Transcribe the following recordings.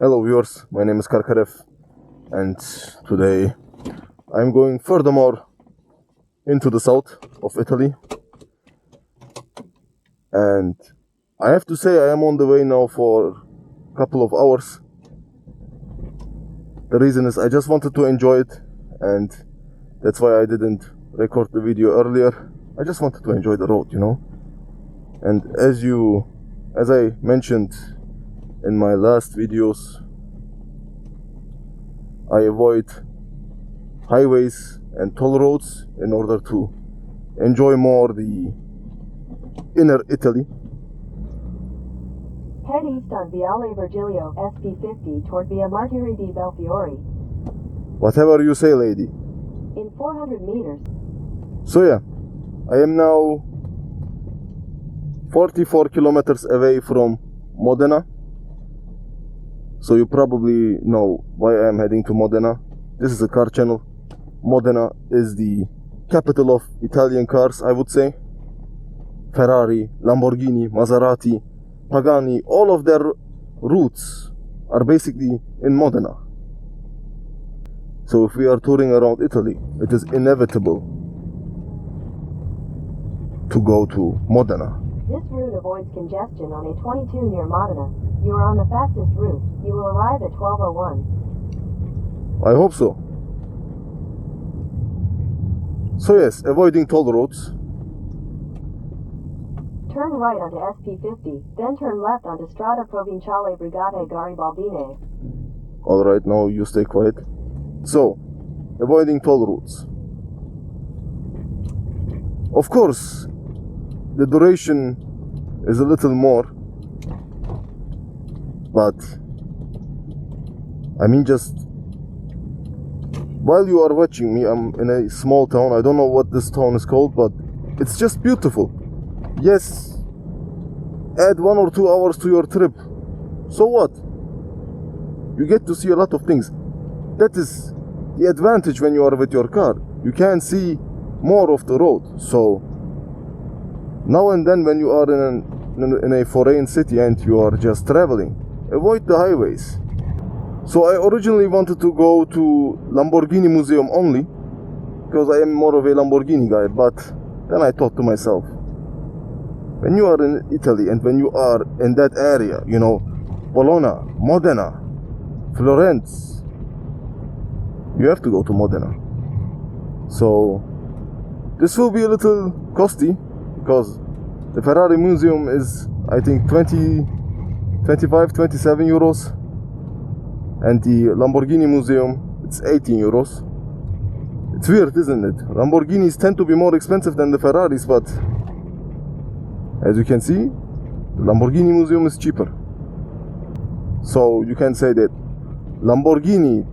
Hello viewers, my name is Karkarev and today I'm going furthermore into the south of Italy, and I have to say I am on the way now for a couple of hours. The reason is I just wanted to enjoy it, and that's why I didn't record the video earlier. I just wanted to enjoy the road, and as I mentioned in my last videos, I avoid highways and toll roads in order to enjoy more the inner Italy. Head east on Viale Virgilio SP50 toward Via Martiri di Belfiore. Whatever you say, lady. In 400 meters. So yeah, I am now 44 kilometers away from Modena. So you probably know why I am heading to Modena. This is a car channel. Modena is the capital of Italian cars, I would say. Ferrari, Lamborghini, Maserati, Pagani, all of their roots are basically in Modena. So if we are touring around Italy, it is inevitable to go to Modena. This route avoids congestion on A22 near Modena. You are on the fastest route. You will arrive at 12:01. I hope so. So yes, avoiding toll roads. Turn right onto SP50, then turn left onto Strada Provinciale Brigate Garibaldine. Alright, now you stay quiet. So, avoiding toll roads. Of course, the duration is a little more, but I mean, just while you are watching me, I'm in a small town. I don't know what this town is called, but it's just beautiful. Yes, add 1 or 2 hours to your trip. So what? You get to see a lot of things. That is the advantage when you are with your car. You can see more of the road. So now and then when you are in a foreign city and you are just traveling, avoid the highways. So I originally wanted to go to Lamborghini Museum only, because I am more of a Lamborghini guy, but then I thought to myself, when you are in Italy and when you are in that area, Bologna, Modena, Florence, you have to go to Modena. So this will be a little costly, because the Ferrari Museum is, I think, 25, 27 euros. And the Lamborghini Museum, it's 18 euros. It's weird, isn't it? Lamborghinis tend to be more expensive than the Ferraris, but as you can see, the Lamborghini Museum is cheaper. So you can say that Lamborghini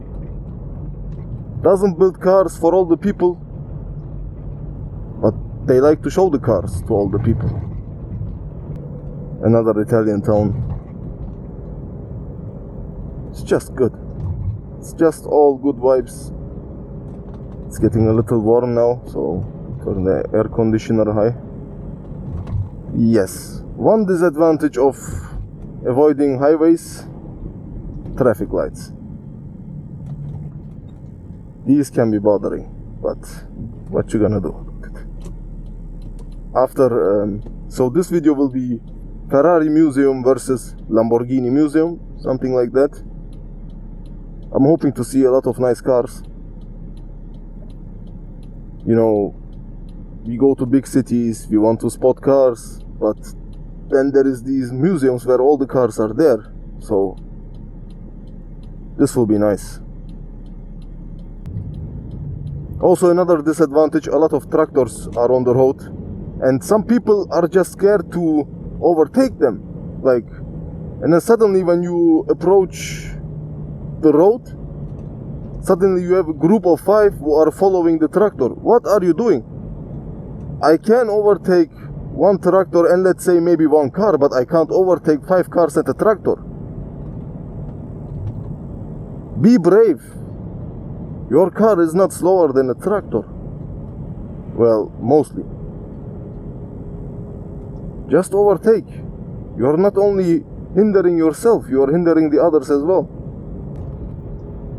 doesn't build cars for all the people, but they like to show the cars to all the people. Another Italian town. It's just good. It's just all good vibes. It's getting a little warm now, so turn the air conditioner high. Yes, one disadvantage of avoiding highways: traffic lights. These can be bothering, but what you gonna do? So this video will be Ferrari Museum versus Lamborghini Museum, something like that. I'm hoping to see a lot of nice cars. We go to big cities, we want to spot cars, but then there is these museums where all the cars are there. So this will be nice. Also, another disadvantage: a lot of tractors are on the road, and some people are just scared to overtake them. And then suddenly when you approach the road, suddenly you have a group of 5 who are following the tractor. What are you doing? I can overtake one tractor and let's say maybe one car, but I can't overtake 5 cars and a tractor. Be brave. Your car is not slower than a tractor. Well, mostly. Just overtake. You are not only hindering yourself, you are hindering the others as well.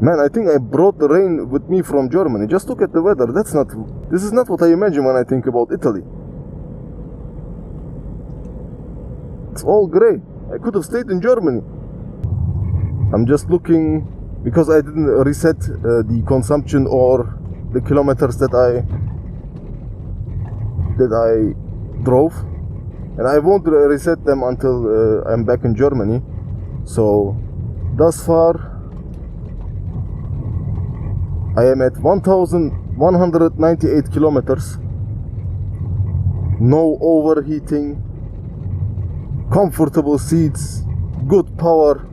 Man, I think I brought the rain with me from Germany. Just look at the weather. This is not what I imagine when I think about Italy. It's all gray. I could have stayed in Germany. I'm just looking because I didn't reset the consumption or the kilometers that I drove, and I won't reset them until I'm back in Germany. So thus far I am at 1,198 kilometers. No overheating, comfortable seats, good power.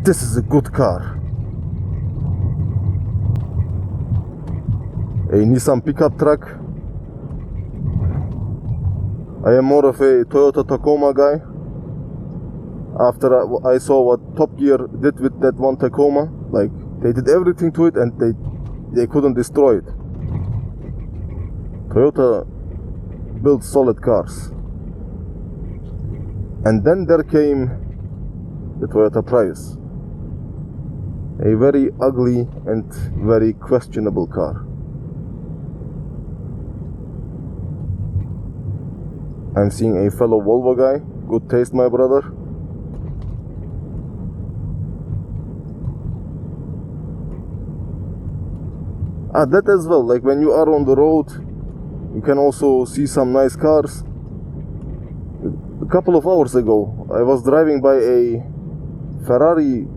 This is a good car. A Nissan pickup truck. I am more of a Toyota Tacoma guy. After I saw what Top Gear did with that one Tacoma, like they did everything to it and they couldn't destroy it. Toyota builds solid cars. And then there came the Toyota Prius. A very ugly and very questionable car. I'm seeing a fellow Volvo guy. Good taste, my brother. That as well, like when you are on the road, you can also see some nice cars. A couple of hours ago, I was driving by a Ferrari,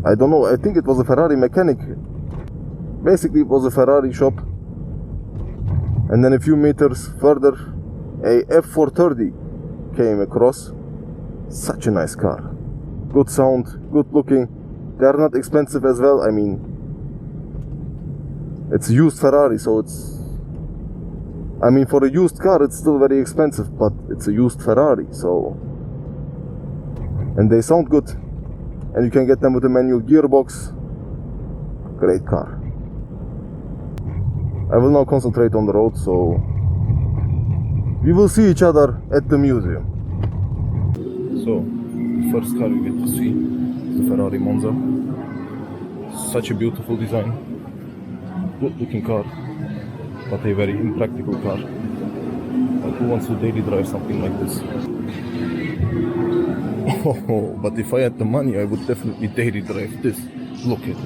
I don't know, I think it was a Ferrari mechanic. Basically, it was a Ferrari shop. And then a few meters further, a F430 came across. Such a nice car. Good sound, good looking. They are not expensive as well. I mean, it's a used Ferrari, so for a used car, it's still very expensive, but it's a used Ferrari, so. And they sound good. And you can get them with a manual gearbox. Great car. I will now concentrate on the road, so we will see each other at the museum. So, the first car you get to see is the Ferrari Monza. Such a beautiful design. Good looking car, but a very impractical car. But who wants to daily drive something like this? Oh, but if I had the money, I would definitely daily drive this. Look at it.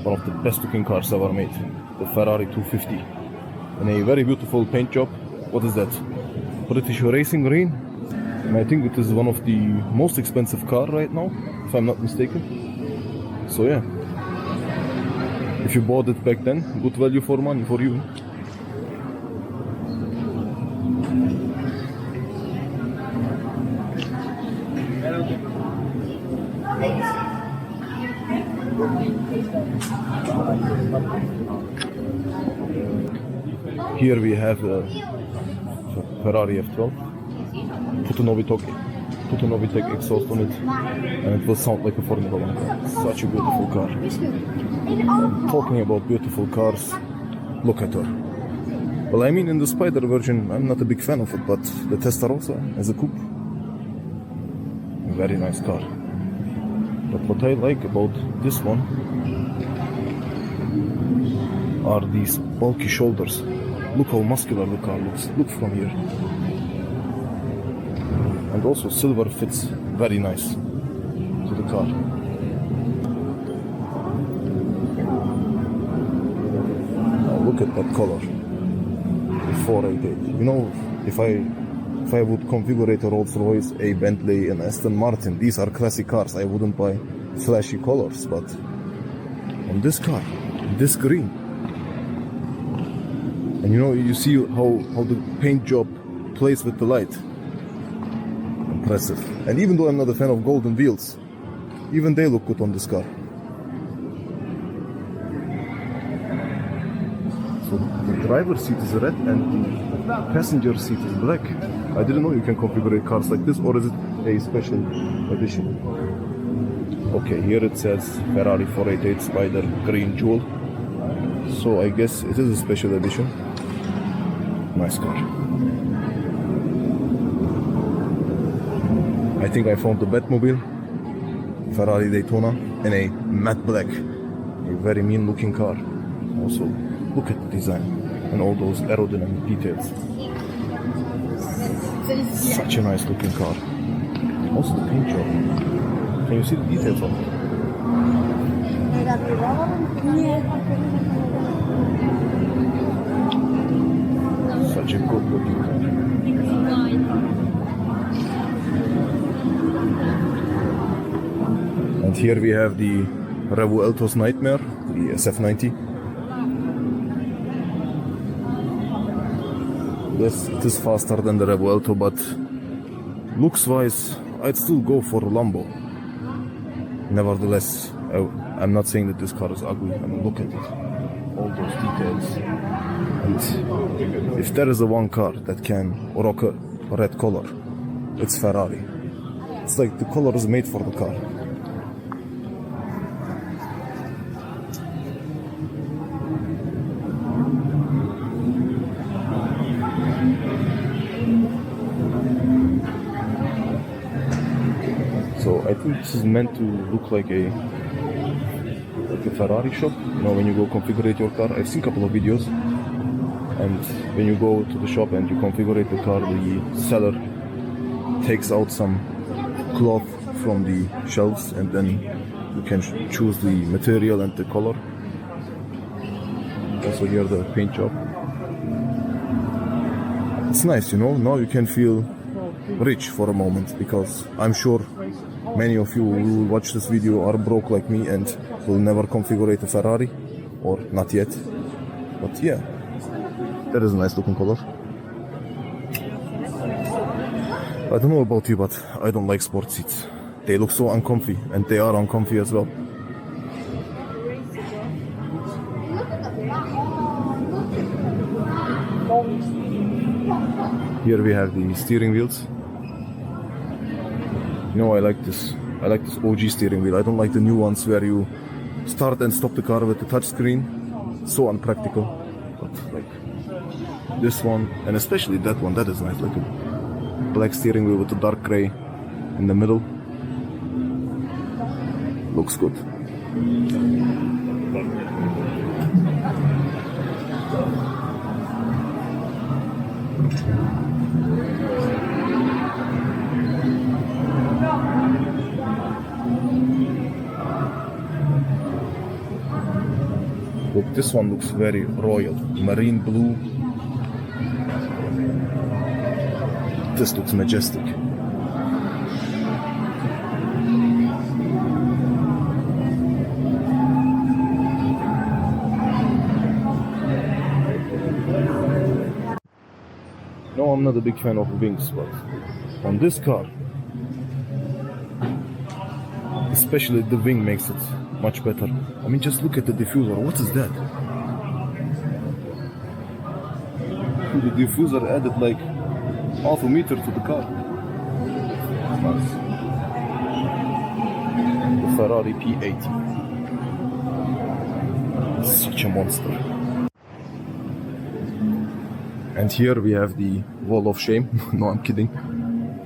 One of the best looking cars ever made. The Ferrari 250. And a very beautiful paint job. What is that? British Racing Green. And I think it is one of the most expensive car right now, if I'm not mistaken. So yeah. If you bought it back then, good value for money for you. Here we have a Ferrari F12. Put a Novitec exhaust on it, and it will sound like a Formula 1 car. Such a beautiful car. Talking about beautiful cars, look at her. Well, I mean, in the Spider version, I'm not a big fan of it, but the Testarossa as a coupe, very nice car. But what I like about this one are these bulky shoulders. Look how muscular the car looks. Look from here. And also silver fits very nice to the car. Now look at that color. The 488. You know, if I would configure a Rolls Royce, a Bentley, an Aston Martin, these are classic cars. I wouldn't buy flashy colors, but on this car, this green. And you know, you see how the paint job plays with the light. Impressive. And even though I'm not a fan of golden wheels, even they look good on this car. So the driver's seat is red and the passenger seat is black. I didn't know you can configure cars like this, or is it a special edition? Okay, here it says Ferrari 488 Spider Green Jewel. So I guess it is a special edition. Nice car. I think I found the Batmobile. Ferrari Daytona in a matte black. A very mean looking car. Also, look at the design and all those aerodynamic details. Such a nice looking car. Also the paint job. Can you see the details of it? Such a good looking car. And here we have the Revuelto's Nightmare, the SF90. Yes, it is faster than the Revuelto, but looks-wise, I'd still go for Lambo. Nevertheless, I'm not saying that this car is ugly. I mean, look at it. All those details. And if there is a one car that can rock a red color, it's Ferrari. It's like the color is made for the car. So I think this is meant to look like a Ferrari shop. You know, when you go configure your car. I've seen a couple of videos, and when you go to the shop and you configure the car, the seller takes out some cloth from the shelves, and then you can choose the material and the color. Also here the paint job. It's nice, you know. Now you can feel rich for a moment, because I'm sure many of you who will watch this video are broke like me and will never configure a Ferrari, or not yet. But yeah, that is a nice looking color. I don't know about you, but I don't like sports seats. They look so uncomfy, and they are uncomfy as well. Here we have the steering wheels. You know, I like this OG steering wheel. I don't like the new ones where you start and stop the car with the touch screen. So unpractical. But like this one, and especially that one, that is nice. Like a black steering wheel with the dark gray in the middle. Looks good. Look, this one looks very royal. Marine blue. This looks majestic. No, I'm not a big fan of wings, but on this car, especially the wing makes it much better. I mean, just look at the diffuser. What is that? The diffuser added like half a meter to the car. Nice. The Ferrari P80. Such a monster. And here we have the wall of shame. No, I'm kidding.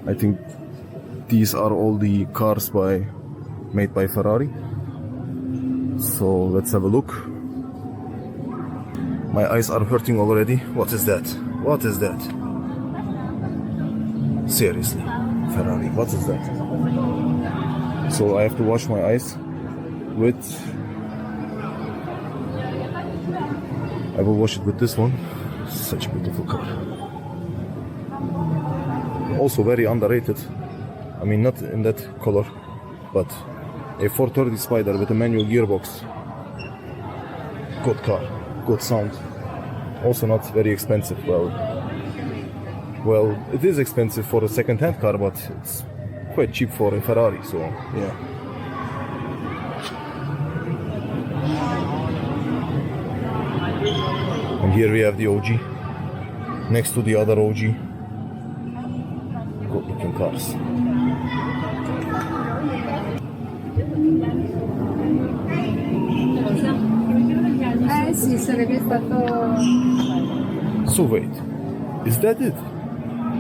I think these are all the cars made by Ferrari. So let's have a look. My eyes are hurting already. What is that? What is that? Seriously, Ferrari, what is that? So I have to wash my eyes with... I will wash it with this one. Such a beautiful car. Also very underrated. I mean, not in that color, but a 430 Spider with a manual gearbox. Good car, good sound. Also not very expensive. Well, it is expensive for a second-hand car, but it's quite cheap for a Ferrari, so yeah. And here we have the OG, next to the other OG. Good looking cars. Sì, sarebbe stato... So wait, is that it?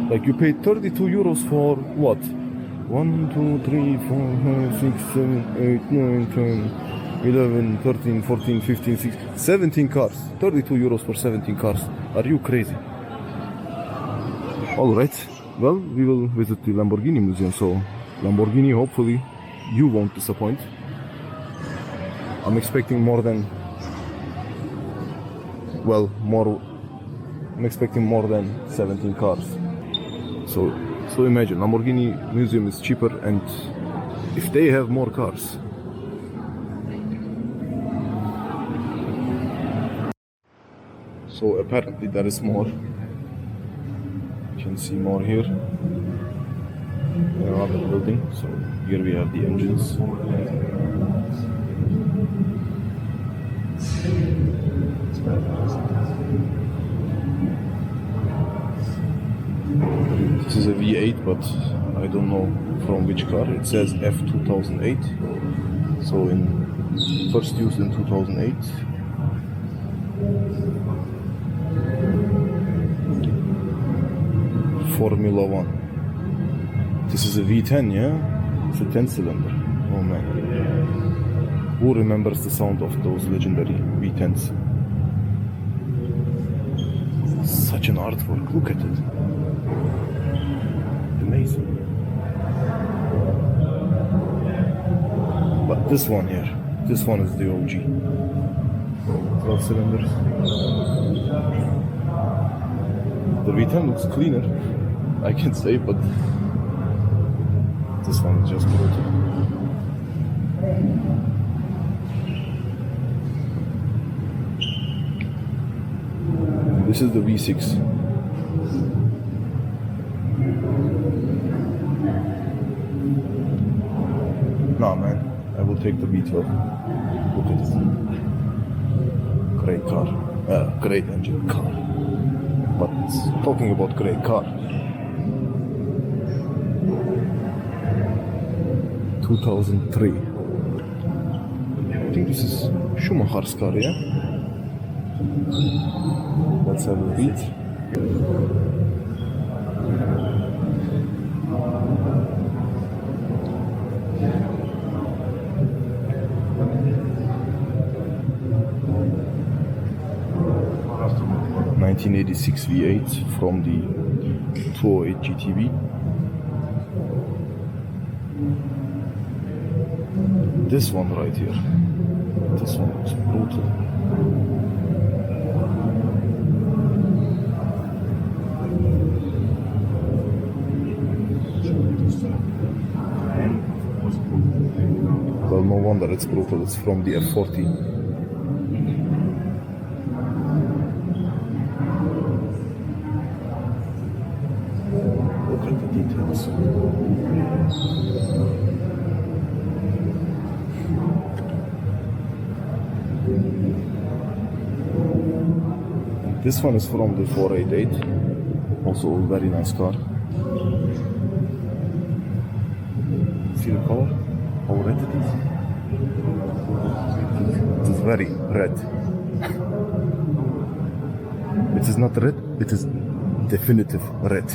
Like you paid 32 euros for what? 1, 2, 3, 4, 5, 6, 7, 8, 9, 10, 11, 13, 14, 15, 16, 17 cars. 32 euros for 17 cars. Are you crazy? Alright, well, we will visit the Lamborghini museum, so Lamborghini, hopefully you won't disappoint. I'm expecting more than, well, I'm expecting more than 17 cars. So imagine, Lamborghini museum is cheaper, and if they have more cars. So apparently there is more. You can see more here. Another building. So here we have the engines. This is a V8, but I don't know from which car. It says F2008. So first used in 2008. Formula 1. This is a V10, yeah? It's a 10 cylinder. Oh man. Who remembers the sound of those legendary V10s? Such an artwork, look at it. Amazing. But this one here, this one is the OG. 12 cylinders. The V10 looks cleaner, I can say, but this one is just brutal. This is the V6. Nah, man, I will take the V12. Look at it. Great car. Great engine car. But talking about great car. 2003. I think this is Schumacher's car, yeah? Let's have a read. (1986) V8 from the 208 GTB. This one right here. This one looks brutal. Well, no wonder it's brutal. It's from the F40. Look at the details. This one is from the 488, also a very nice car. See the color? How red it is? It is very red. It is not red, it is definitive red.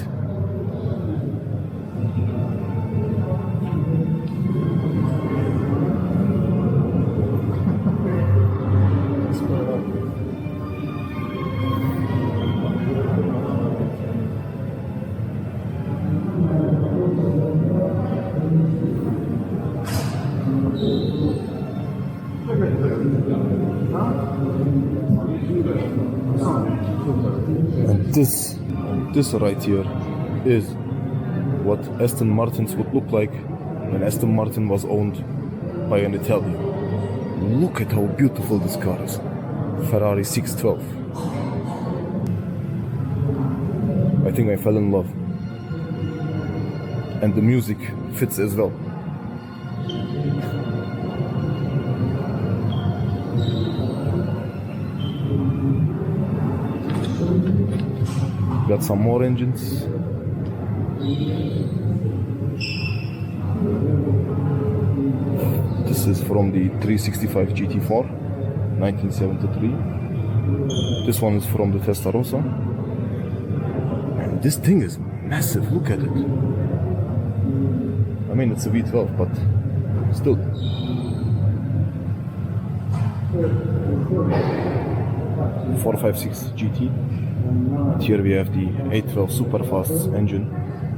And this right here is what Aston Martins would look like when Aston Martin was owned by an Italian. Look at how beautiful this car is. Ferrari 612. I think I fell in love. And the music fits as well. Got some more engines. This is from the 365 GT4, 1973. This one is from the Testarossa. And this thing is massive, look at it. mean, it's a V12, but still. .456 GT. And here we have the 812 Superfast engine,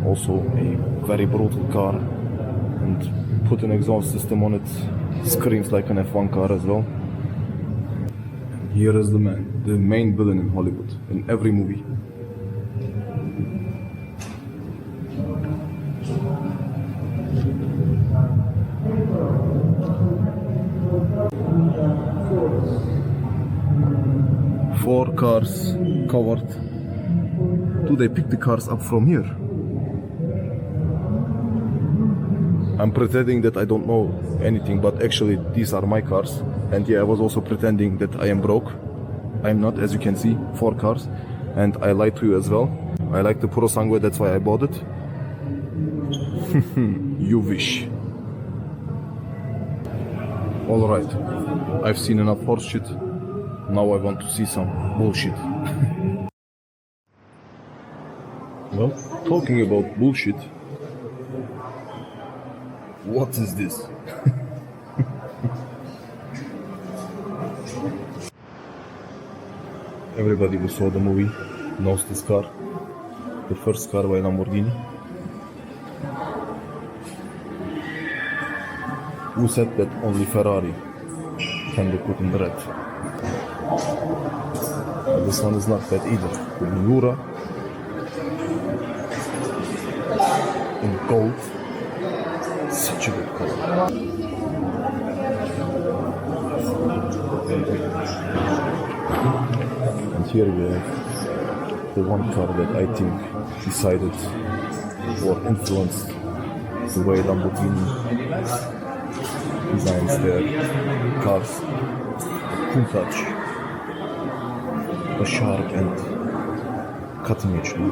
also a very brutal car, and put an exhaust system on it, screams like an F1 car as well. And here is the man, the main villain in Hollywood, in every movie. Four cars covered. Do they pick the cars up from here? I'm pretending that I don't know anything, but actually these are my cars. And yeah, I was also pretending that I am broke. I'm not, as you can see, 4 cars. And I lied to you as well. I like the Puro Sangue, that's why I bought it. You wish. Alright, I've seen enough horse shit. Now I want to see some bullshit. Well, talking about bullshit, what is this? Everybody who saw the movie knows this car. The first car by Lamborghini. Who said that only Ferrari can be put in the red? But this one is not bad either. Miura in gold. Such a good color. And here we have the one car that I think decided or influenced the way Lamborghini designs their cars. The cool touch, the sharp and cutting edge design.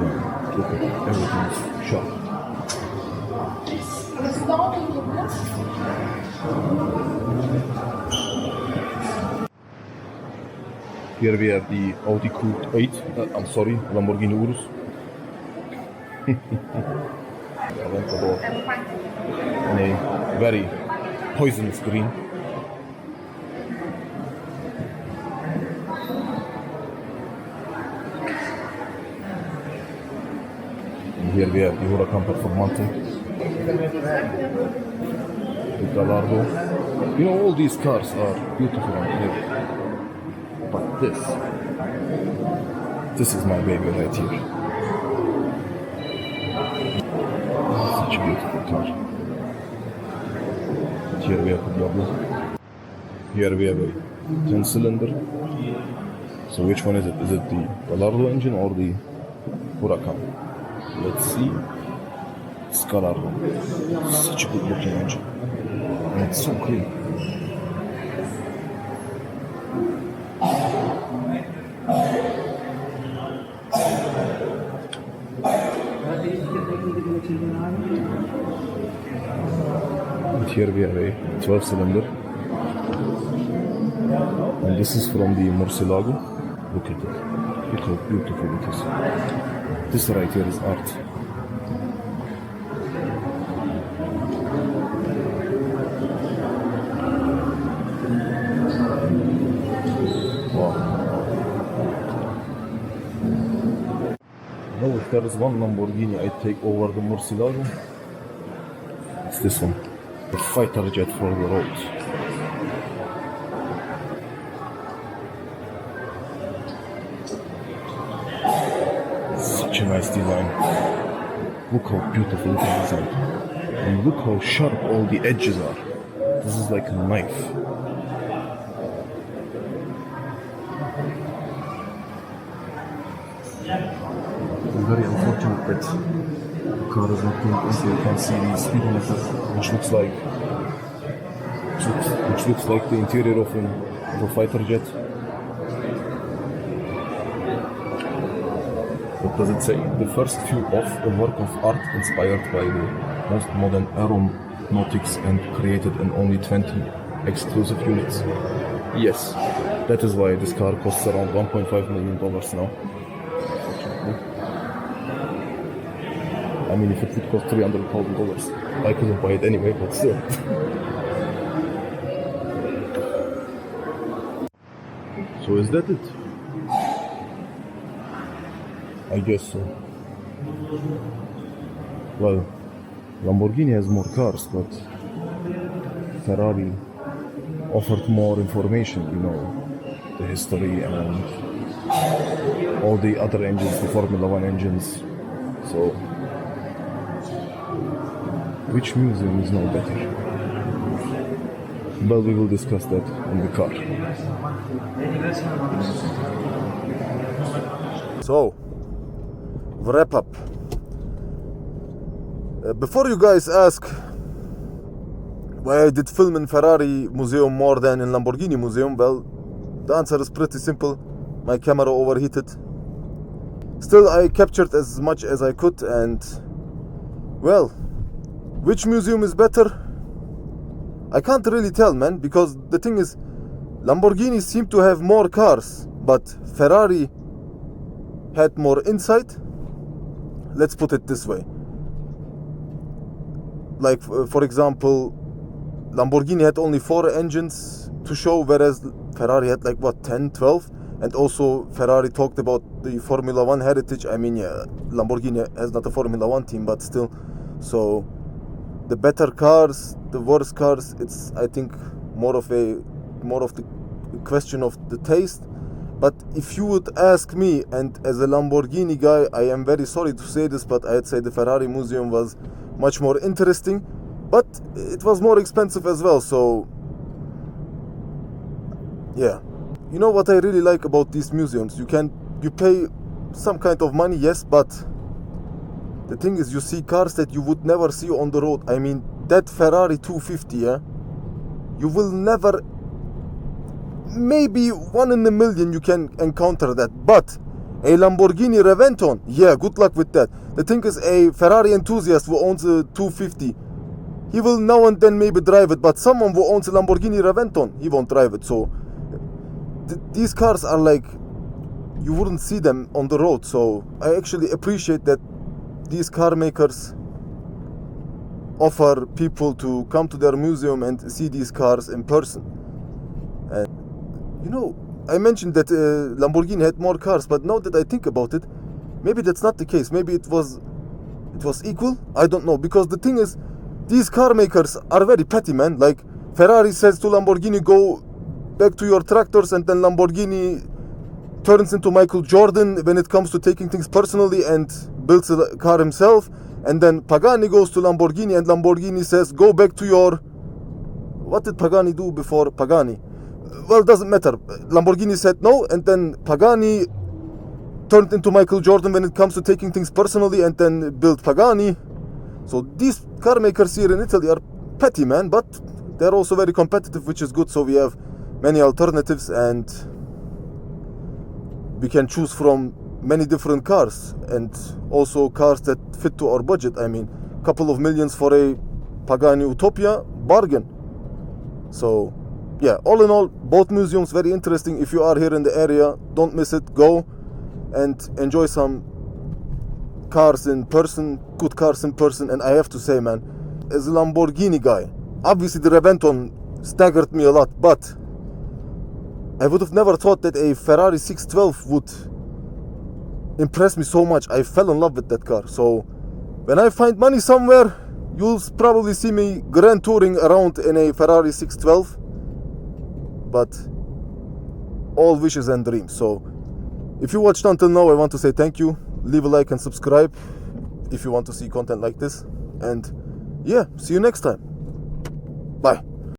Look at it, everything is sharp. Here we have the Audi Q8, Lamborghini Urus. Aventador in a very poisonous green. And here we have the Huracan Performante. The Gallardo. You know, all these cars are beautiful and clear. But this is my baby right here. Such a beautiful car. And here we have the Diablo. Here we have a 10-cylinder. So which one is it? Is it the Gallardo engine or the Huracan? Let's see. It's Gallardo. Such a good looking engine. And it's so clean. And here we have a 12-cylinder, and this is from the Murcielago. Look at it. Look how beautiful it is. This right here is art. Wow. Now if there is one Lamborghini I take over the Murcielago, it's this one. The fighter jet for the road. Such a nice design. Look how beautiful it is designed. And look how sharp all the edges are. This is like a knife. It's very unfortunate that the car is not going in, so you can see the speedometer, which looks like the interior of a fighter jet. What does it say? The first few off, a work of art inspired by the most modern aeronautics and created in only 20 exclusive units. Yes, that is why this car costs around $1.5 million now. I mean, if it would cost $300,000, I couldn't buy it anyway, but still. So is that it? I guess so. Well, Lamborghini has more cars, but Ferrari offered more information, you know, the history and all the other engines, the Formula One engines. So, which museum is no better? But we will discuss that in the car. So, wrap up. Before you guys ask why I did film in Ferrari museum more than in Lamborghini museum, well, the answer is pretty simple. My camera overheated. Still, I captured as much as I could, and well, which museum is better? I can't really tell, man, because the thing is, Lamborghini seemed to have more cars, but Ferrari had more insight. Let's put it this way. Like, for example, Lamborghini had only 4 engines to show, whereas Ferrari had like, what, 10, 12? And also, Ferrari talked about the Formula One heritage. I mean, yeah, Lamborghini has not a Formula One team, but still. So, the better cars, the worse cars, it's, I think, more of the question of the taste. But if you would ask me, and as a Lamborghini guy, I am very sorry to say this, but I'd say the Ferrari museum was much more interesting, but it was more expensive as well. So yeah, you know what I really like about these museums, you pay some kind of money, yes, but the thing is, you see cars that you would never see on the road. I mean, that Ferrari 250, yeah, you will never, maybe 1 in a million you can encounter that. But a Lamborghini Reventon, yeah, good luck with that. The thing is, a Ferrari enthusiast who owns a 250, he will now and then maybe drive it, but someone who owns a Lamborghini Reventon, he won't drive it. So these cars are like, you wouldn't see them on the road. So I actually appreciate that these car makers offer people to come to their museum and see these cars in person. And you know, I mentioned that Lamborghini had more cars, but now that I think about it, maybe that's not the case. Maybe it was equal. I don't know, because the thing is, these car makers are very petty, man. Like, Ferrari says to Lamborghini, go back to your tractors, and then Lamborghini turns into Michael Jordan when it comes to taking things personally and builds a car himself. And then Pagani goes to Lamborghini, and Lamborghini says, go back to your... What did Pagani do before Pagani? Well, doesn't matter. Lamborghini said no, and then Pagani turned into Michael Jordan when it comes to taking things personally, and then built Pagani. So these car makers here in Italy are petty, man, but they're also very competitive, which is good. So we have many alternatives, and we can choose from many different cars, and also cars that fit to our budget. I mean, a couple of millions for a Pagani Utopia, bargain. So yeah, all in all, both museums very interesting. If you are here in the area, don't miss it. Go and enjoy some cars in person, good cars in person. And I have to say, man, as a Lamborghini guy, obviously the Reventon staggered me a lot, but I would have never thought that a Ferrari 612 would impress me so much. I fell in love with that car. So when I find money somewhere, you'll probably see me grand touring around in a Ferrari 612. But all wishes and dreams. So if you watched until now, I want to say thank you. Leave a like and subscribe if you want to see content like this. And yeah, see you next time. Bye.